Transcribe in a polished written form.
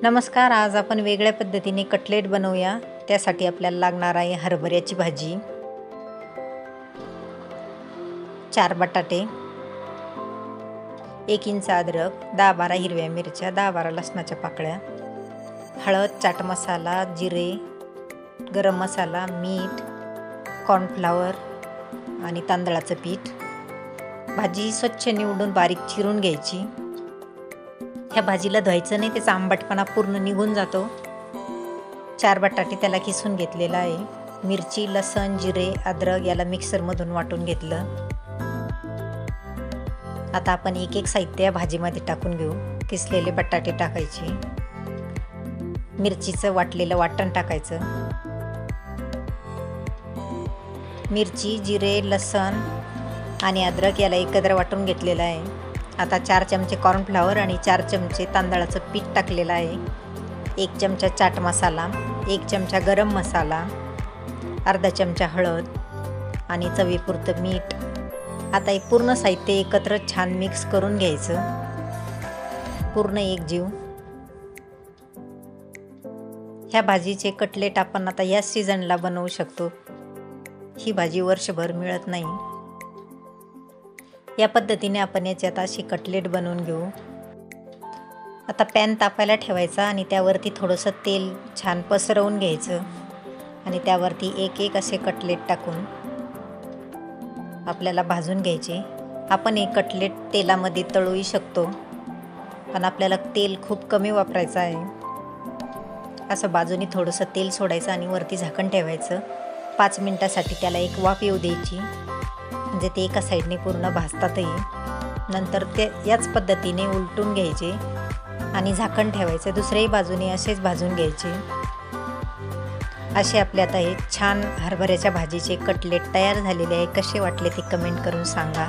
नमस्कार. आज आपण वेगळ्या पद्धतीने कटलेट बनवूया. त्यासाठी आपल्याला लागणार आहे हरभऱ्याची भाजी, 4 बटाटे, 1 इंच अद्रक, 10-12 हिरव्या मिरच्या, 10-12 लसणाच्या पाकळ्या, हळद, चाट मसाला, जिरे, गरम मसाला, मीठ, कॉर्नफ्लॉवर आणि तांदळाचं पीठ. भाजी स्वच्छ निवडून बारीक चिरून घ्यायची. ह्या भाजीला धुवायचं नाही, त्याचा आंबटपणा पूर्ण निघून जातो. 4 बटाटे त्याला किसून घेतलेला आहे. मिरची, लसण, जिरे, अद्रक याला मिक्सरमधून वाटून घेतलं. आता आपण एक एक साहित्य या भाजीमध्ये टाकून घेऊ. किसलेले बटाटे टाकायचे, मिरचीचं वाटलेलं वाटण टाकायचं, मिरची, जिरे, लसण आणि अद्रक याला एकत्र वाटून घेतलेलं आहे. आता 4 चमचे कॉर्नफ्लॉवर आणि 4 चमचे तांदळाचं पीठ टाकलेलं आहे. 1 चमचा चाट मसाला, 1 चमचा गरम मसाला, अर्धा चमचा हळद आणि चवीपुरतं मीठ. आता हे पूर्ण साहित्य एकत्र छान मिक्स करून घ्यायचं, पूर्ण एकजीव. ह्या भाजीचे कटलेट आपण आता या सीझनला बनवू शकतो. ही भाजी वर्षभर मिळत नाही. या पद्धतीने आपण याच्यात अशी कटलेट बनवून घेऊ. आता पॅन तापायला ठेवायचा आणि त्यावरती थोडंसं तेल छान पसरवून घ्यायचं आणि त्यावरती एक एक असे कटलेट टाकून आपल्याला भाजून घ्यायचे. आपण हे कटलेट तेलामध्ये तळूही शकतो, पण आपल्याला तेल खूप कमी वापरायचं आहे. असं बाजूनी थोडंसं तेल सोडायचं आणि वरती झाकण ठेवायचं. 5 मिनटासाठी त्याला एक वाफ येऊ द्यायची, म्हणजे ते एका साईडने पूर्ण भाजतातही. नंतर ते याच पद्धतीने उलटून घ्यायचे आणि झाकण ठेवायचं. दुसऱ्याही बाजूने असेच भाजून घ्यायचे. असे आपले आता हे छान हरभऱ्याच्या भाजीचे कटलेट तयार झालेले आहे. कसे वाटले ते कमेंट करून सांगा.